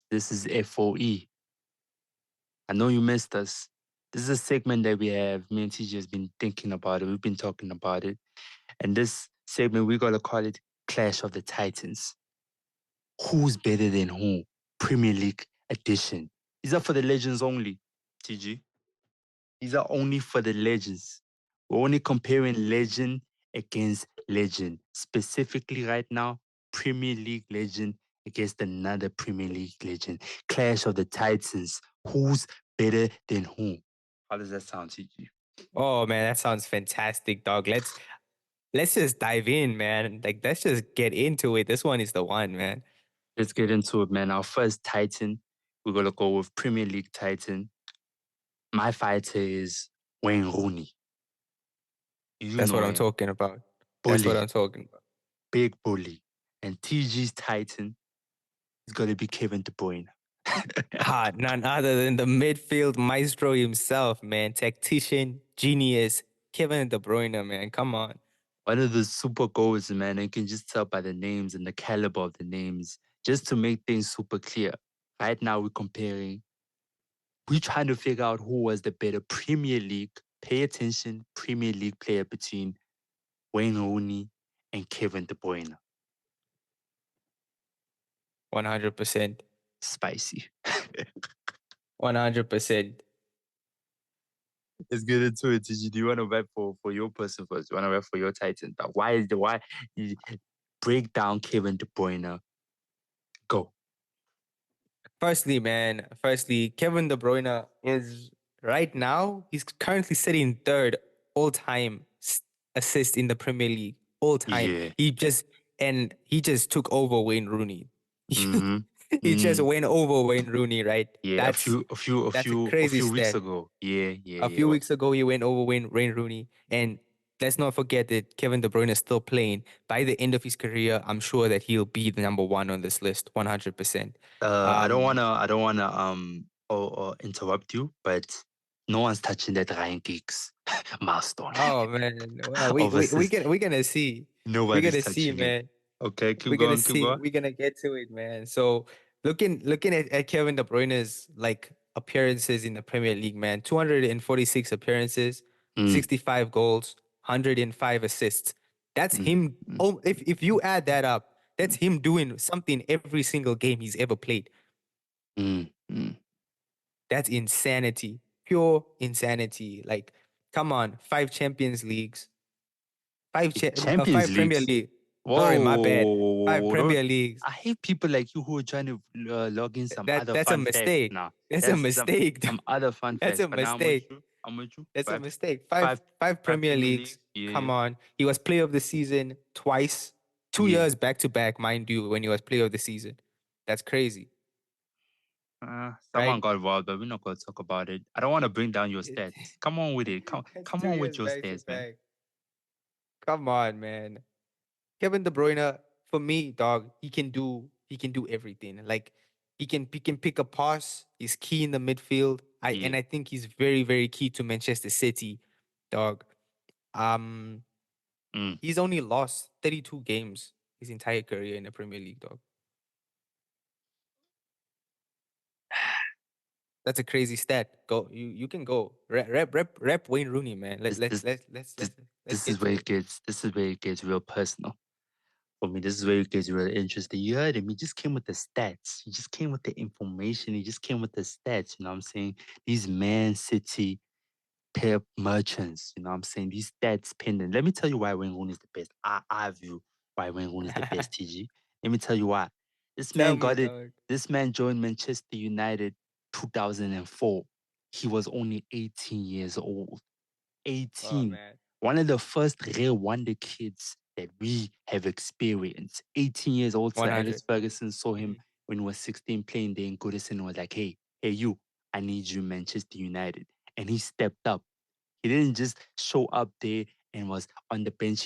This is FOE. I know you missed us. This is a segment that we have. Me and TJ has been thinking about it. We've been talking about it. And this segment, we're going to call it Clash of the Titans. Who's better than who? Premier League edition. These are for the legends only, TG. These are only for the legends. We're only comparing legend against legend. Specifically, right now, Premier League legend against another Premier League legend. Clash of the Titans. Who's better than who? How does that sound, TG? Oh man, that sounds fantastic, dog. Let's just dive in, man. Like let's just get into it. This one is the one, man. Let's get into it, man. Our first Titan, we're going to go with Premier League Titan. My fighter is Wayne Rooney. You That's know what I'm him. talking about. That's what Bully, I'm talking about. big bully. And TG's Titan is going to be Kevin De Bruyne. None other than the midfield maestro himself, man. Tactician, genius, Kevin De Bruyne, man. Come on. One of the super goals, man. You can just tell by the names and the caliber of the names. Just to make things super clear. Right now, we're trying to figure out who was the better Premier League, pay attention, Premier League player between Wayne Rooney and Kevin De Bruyne. 100%. Spicy. 100%. Let's get into it. TG. Do you want to rap for your person first? Do you want to rap for your Titan? Why you break down Kevin De Bruyne? Go. Firstly, Kevin De Bruyne is right now, he's currently sitting third all time assist in the Premier League. All time. Yeah. He just took over Wayne Rooney. Mm-hmm. He just Mm. went over Wayne Rooney, right? Yeah. That's a crazy A few weeks stat. ago. Yeah. Yeah. A Yeah. few weeks ago, he went over Wayne Rooney. And let's not forget that Kevin De Bruyne is still playing. By the end of his career, I'm sure that he'll be the number one on this list, 100%. I don't wanna or interrupt you, but no one's touching that Ryan Giggs milestone Oh man, well, we of we we assist. can we're gonna see. We're Nobody's gonna see, touching it. man. Okay, We're keep gonna going, keep see. going. We're gonna get to it, man. So looking at Kevin De Bruyne's like appearances in the Premier League, man. 246 appearances, Mm, 65 goals, 105 assists. That's mm, him. mm, Oh, if you add that up, that's him doing something every single game he's ever played. mm, mm. That's insanity. Pure insanity. Like, come on, 5 Champions Leagues. Champions Five Premier Leagues. League. Whoa, Sorry, whoa, my whoa, bad. whoa, whoa, Five whoa, don't. Premier Leagues. I hate people like you who are trying to log in some other That's a fun facts mistake. now. That's a That's mistake. some other fun That's facts. a But now I'm with mistake. you. I'm with you. That's a Five, mistake. five, Five five Premier Premier Leagues. Leagues. Yeah, Come on. He was Player of the Season twice, two yeah. years back to back, mind you, when he was Player of the Season. That's crazy, Someone right? got involved, but we're not going to talk about it. I don't want to bring down your stats. Come on with it. That's Come two on years with your back to stats, man. back. Come on, man. Kevin De Bruyne, for me, dog, he can do everything. Like he can pick a pass. He's key in the midfield. Yeah. I think he's very, very key to Manchester City, dog. Um, Mm. he's only lost 32 games his entire career in the Premier League, dog. That's a crazy stat. Go, you can go. Rep Wayne Rooney, man. This, this, this, Let's this is get where to it it. gets. This is where it gets real personal. For me, this is where it gets really interesting. You heard him. He just came with the stats. He just came with the information. He just came with the stats. You know what I'm saying? These Man City pair merchants. You know what I'm saying? These stats pendant. Let me tell you why Wayne Rooney is the best. I view why Wayne Rooney is the best, TG. Let me tell you why. This Tell man me, got it. dog. This man joined Manchester United 2004. He was only 18 years old. Oh 18. man, One of the first rare wonder kids that we have experienced. 18 years old, Sir Alex 100. Ferguson saw him Mhm. when he was 16 playing there in Goodison and was like, hey, you, I need you, Manchester United. And he stepped up. He didn't just show up there and was on the bench.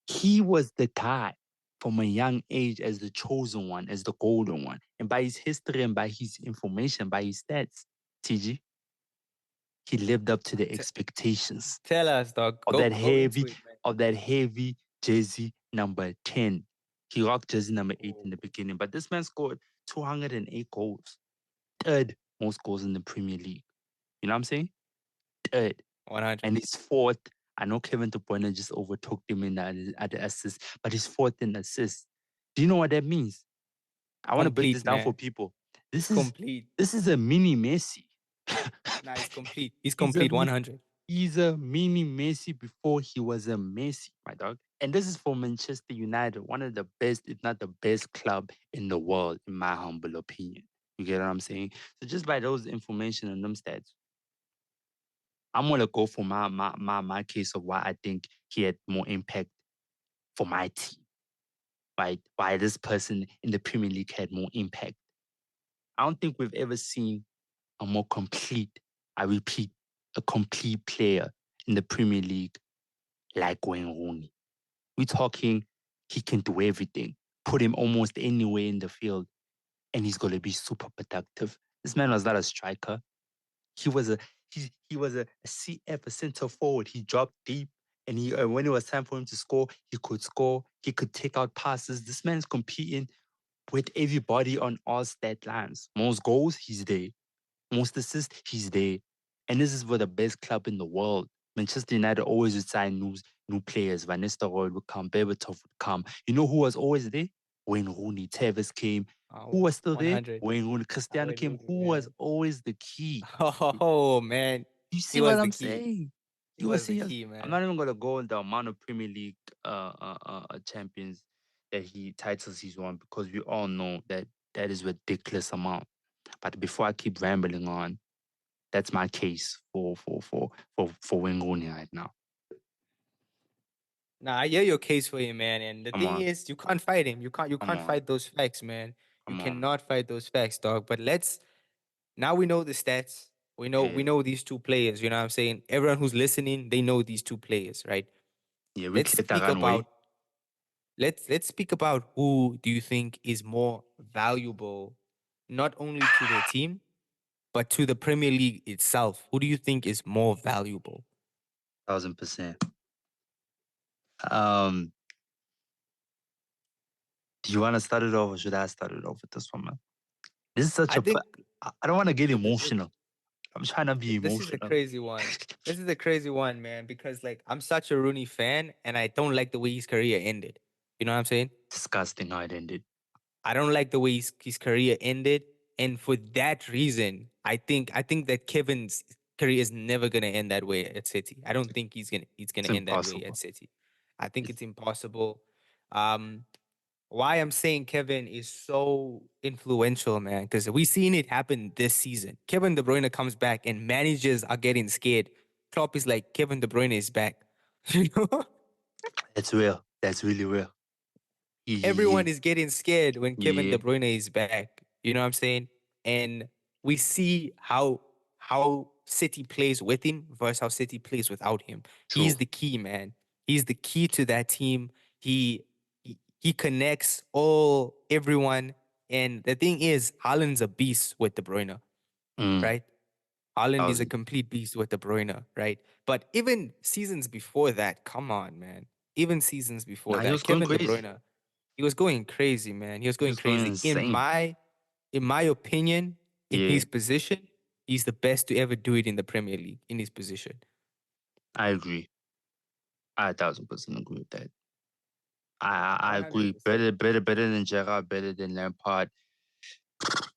He was the guy from a young age as the chosen one, as the golden one. And by his history and by his information, by his stats, TG, he lived up to the T- expectations Tell us, dog. of Go into it, man. that heavy jersey number 10. He rocked jersey number 8 in Oh, the beginning, but this man scored 208 goals. Third most goals in the Premier League. You know what I'm saying? Third. 100. And he's fourth. I know Kevin De Bruyne just overtook him in at the assists, but he's fourth in assists. Do you know what that means? I want to break this Complete, down for man. people. This is Complete. this is a mini Messi. Nah, he's complete. He's he's a complete 100. he's a mini Messi before he was a Messi, my dog. And this is for Manchester United, one of the best, if not the best club in the world, in my humble opinion. You get what I'm saying? So just by those information and them stats, I'm gonna go for my case of why I think he had more impact for my team. Right? Why this person in the Premier League had more impact. I don't think we've ever seen a more complete, I repeat, a complete player in the Premier League like Wayne Rooney. We're talking he can do everything. Put him almost anywhere in the field, and he's gonna be super productive. This man was not a striker. He was a he was a CF, a center forward. He dropped deep, and he when it was time for him to score, he could score. He could take out passes. This man's competing with everybody on all stat lines. Most goals, he's there. Most assists, he's there. And this is for the best club in the world. Manchester United always would sign new players. Van Nistelrooy would come, Berbatov would come. You know who was always there? Wayne Rooney. Tevez came. Who was still there? 100. Wayne Rooney. Cristiano Wayne came. Rooney, Who was man. always the key? Oh, man. You He see what was the I'm key. saying? He You were was the saying, key, I'm man. not even gonna go in the amount of Premier League champions that he titles he's won because we all know that that is ridiculous amount. But before I keep rambling on, that's my case for Wayne Rooney right now. Nah, I hear your case for him, man. And the Come thing on, is, you can't fight him. You come can't on, fight those facts, man. You come on. cannot fight those facts, dog. But let's now we know the stats. We Yeah, know these two players. You know what I'm saying? Everyone who's listening, they know these two players, right? yeah. We Let's cleared that speak about runway. let's speak about who do you think is more valuable, not only to their team, but to the Premier League itself. Who do you think is more valuable? 1000%. Um, do you want to start it off, or should I start it off with this one, man? This is such I a. think I don't want to get th- th- th- emotional. I'm trying to be this is a emotional. crazy one. This is a crazy one, man, because like I'm such a Rooney fan and I don't like the way his career ended. You know what I'm saying? Disgusting how it ended. I don't like the way his career ended. And for that reason, I think that Kevin's career is never gonna end that way at City. I don't think he's gonna It's end that way at impossible. City. I think It's it's impossible. Um, why I'm saying Kevin is so influential, man, because we seen it happen this season. Kevin De Bruyne comes back and managers are getting scared. Klopp is like, Kevin De Bruyne is back. You know? it's real. That's really real. Everyone Yeah, is getting scared when Kevin yeah. De Bruyne is back. You know what I'm saying? And we see how City plays with him versus how City plays without him. True. He's the key, man. He's the key to that team. He connects all everyone. And the thing is, Haaland's a beast with De Bruyne, Mm, right? Haaland is a 1000. complete beast with De Bruyne, right? But even seasons before that, come on, man. Even seasons before Nah, he that, was going Kevin De crazy. Bruyne, he was going crazy, man. He was He going was going crazy. insane. In my opinion, in Yeah, his position, he's the best to ever do it in the Premier League in his position. I agree. I 1000% agree with that. I agree. 100%. Better than Gerrard, better than Lampard,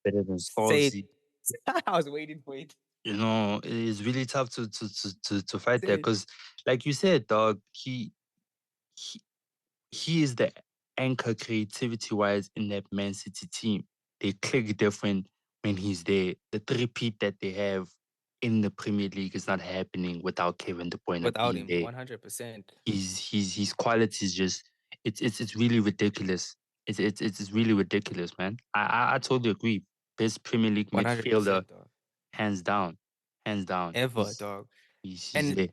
better than Say it. Scorsese. I was waiting for it. You know, it's really tough to fight there Say it. because, like you said, dog, he he is the anchor creativity wise in that Man City team. They click different when he's there. The three-peat that they have in the Premier League is not happening without Kevin De Bruyne Without being him, there. 100%. His quality is just it's really ridiculous. It's really ridiculous, man. I totally agree. Best Premier League midfielder, 100%, dog. hands down, hands down. Ever, dog. He's And there.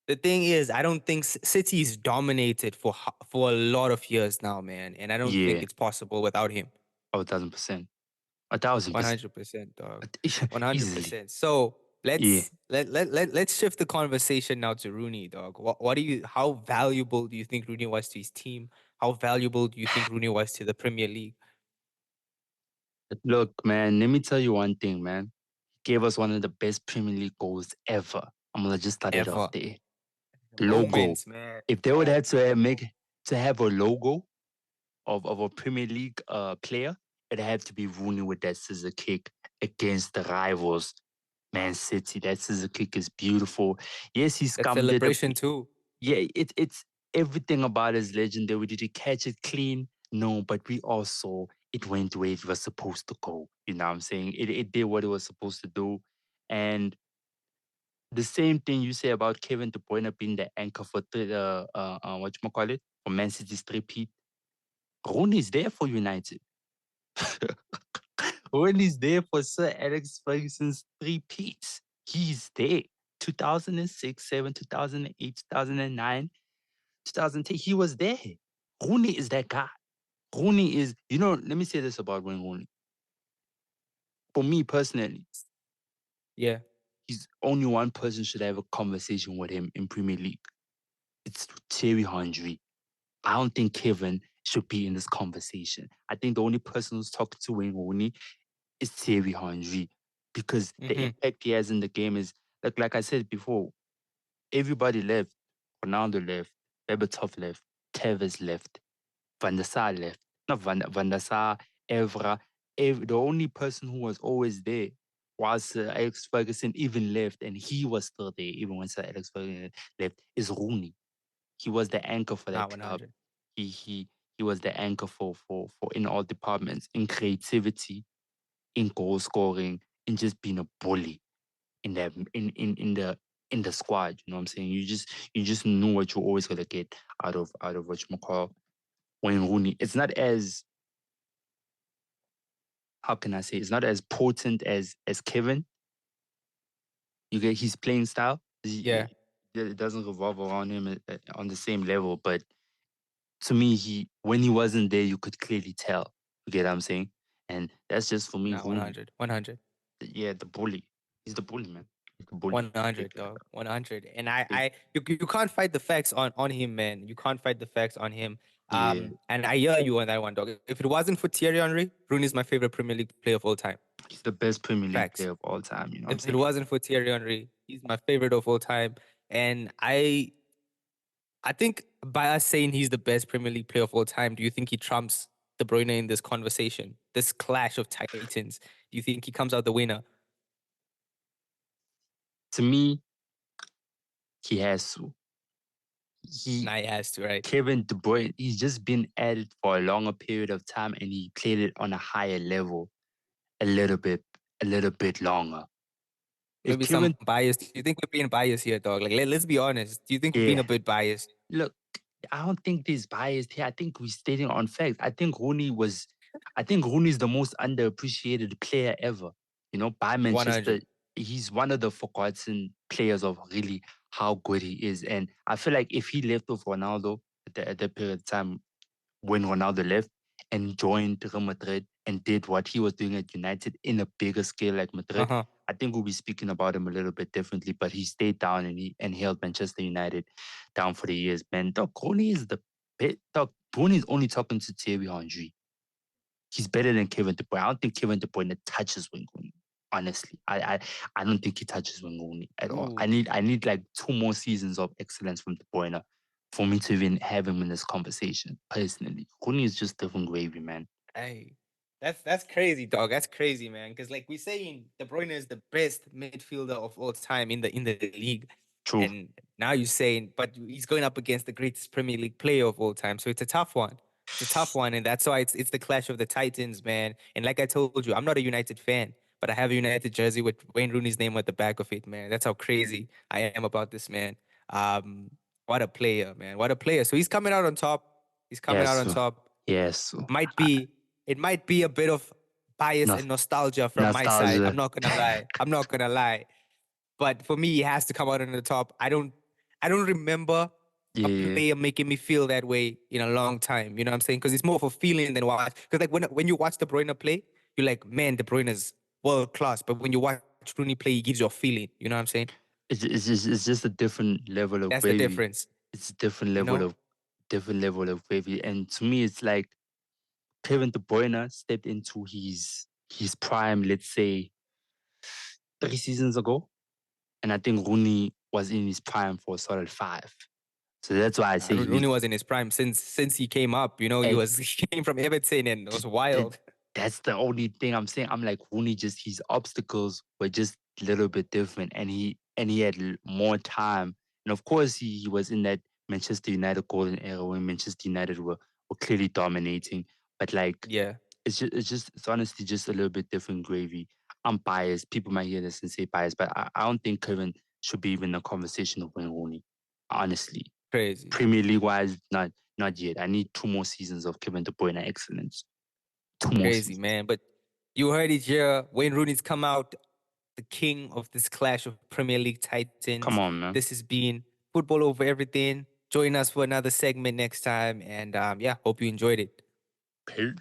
the thing is, I don't think City's dominated for a lot of years now, man. And I don't think Yeah, it's possible without him. 1000%, 1000%, 100%, dog. easily. 100%. So Yeah. let's shift the conversation now to Rooney, dog. What do you how valuable do you think Rooney was to his team? How valuable do you think Rooney was to the Premier League? Look, man, let me tell you one thing, man. He gave us one of the best Premier League goals ever. I'm gonna just start it off Ever. there. Logo. Moments, man. If they would have to Moments. make to have a logo of a Premier League player, it had to be Rooney with that scissor kick against the rivals, Man City. That scissor kick is beautiful. Yes, he That scummed it a celebration bit. too. Yeah, it's everything about his legendary. Did he catch it clean? No, but we also it went where it was supposed to go. You know what I'm saying? It did what it was supposed to do. And the same thing you say about Kevin De Bruyne being the anchor for what you call it, for Man City's three-peat. Rooney's there for United. Rooney's there for Sir Alex Ferguson's three-peats. He's there. 2006, 7, 2008, 2009, 2010. He was there. Rooney is that guy. Rooney is, let me say this about Wayne Rooney. For me personally, Yeah. he's only one person should have a conversation with him in Premier League. It's Thierry Henry. I don't think Kevin should be in this conversation. I think the only person who's talking to Wayne Rooney is Thierry Henry because the Mm-hmm. impact he has in the game is like I said before, everybody left. Ronaldo left, Berbatov left, Tevez left, Van der Sar left. Not Van der Sar, Evra. The only person who was always there was Sir Alex Ferguson even left, and he was still there even when Sir Alex Ferguson left, is Rooney. He was the anchor for Nah, that club. 100. He was the anchor for in all departments, in creativity, in goal scoring, in just being a bully in that in the squad. You know what I'm saying? You just knew what you always gonna get out of what you call Wayne Rooney. It's not as, how can I say, it's not as potent as Kevin. You get his playing style. Yeah. It doesn't revolve around him on the same level. But to me, when he wasn't there, you could clearly tell. You get what I'm saying? And that's just for me, Nah, Rooney. 100. 100. Yeah, the bully. He's the bully, man. He's the bully. 100, Big like dog. 100. And I, big. I, you can't fight the facts on him, man. You can't fight the facts on him. Yeah, And I hear you on that one, dog. If it wasn't for Thierry Henry, Rooney is my favorite Premier League player of all time. he's the best Premier League Facts. player of all time. You know what I'm If it saying? wasn't for Thierry Henry, he's my favorite of all time. And I think by us saying he's the best Premier League player of all time, do you think he trumps De Bruyne in this conversation, this clash of titans? Do you think he comes out the winner? To me, he has to. He Nah, he has to, right? Kevin De Bruyne, he's just been at it for a longer period of time, and he played it on a higher level, a little bit, a little bit longer. If Maybe some Kevin, bias. Do you think we're being biased here, dog? Like, let's be honest. Do you think we're being yeah, a bit biased? look, I don't think there's bias here. I think we're stating on facts. I think Rooney's the most underappreciated player ever. By Manchester, 100. he's one of the forgotten players of really how good he is. And I feel like if he left with Ronaldo at that period of time, when Ronaldo left and joined Real Madrid and did what he was doing at United in a bigger scale like Madrid, Uh-huh. I think we'll be speaking about him a little bit differently. But he stayed down and held Manchester United down for the years. Man, Doc Rooney is the bit. Doc Rooney is only talking to Thierry Henry. He's better than Kevin De Bruyne. I don't think Kevin De Bruyne touches Wayne Rooney. Honestly, I don't think he touches Wayne Rooney at all. I Ooh. need I need like 2 more seasons of excellence from De Bruyne for me to even have him in this conversation. Personally, Rooney is just different gravy, man. Hey, that's crazy, dog. That's crazy, man. Because like we're saying, De Bruyne is the best midfielder of all time in the league, True. and now you're saying, but he's going up against the greatest Premier League player of all time. So it's a tough one. It's a tough one, and that's why it's the clash of the titans, man. And like I told you, I'm not a United fan, but I have a United jersey with Wayne Rooney's name at the back of it, man. That's how crazy I am about this man. Um, what a player, man. What a player. So he's coming out on top. He's coming Yes, out on so top. yes, so Might be it might be a bit of bias no, and nostalgia from my side. I'm nostalgia. not gonna lie. I'm not gonna lie. But for me, he has to come out on the top. I don't remember a Yeah, player making me feel that way in a long time. You know what I'm saying? Because it's more of a feeling than watch. Because like when you watch De Bruyne play, you're like, man, De Bruyne is world class. But when you watch Rooney play, he gives you a feeling. You know what I'm saying? it's just a different level of That's the gravy. difference. It's a different You level know? of gravy. And to me, it's like Kevin De Bruyne stepped into his prime, let's say 3 seasons ago. And I think Rooney was in his prime for a solid 5. So that's why I say he Rooney needs. was in his prime since he came up. You know, he And was he came from Everton and it was that, wild. that's the only thing I'm saying. I'm like Rooney, just his obstacles were just a little bit different, and he had more time. And of course, he was in that Manchester United golden era when Manchester United were clearly dominating. But like, Yeah, it's honestly just a little bit different gravy. I'm biased. People might hear this and say biased, but I don't think Kevin should be even in a conversation of Wayne Rooney. Honestly, crazy, Premier League wise, not yet. I need 2 more seasons of Kevin De Bruyne excellence. 2 more crazy, seasons. man. But you heard it here. Wayne Rooney's come out the king of this clash of Premier League Come titans. on, man. This has been football over everything. Join us for another segment next time, and yeah, hope you enjoyed it. Peace.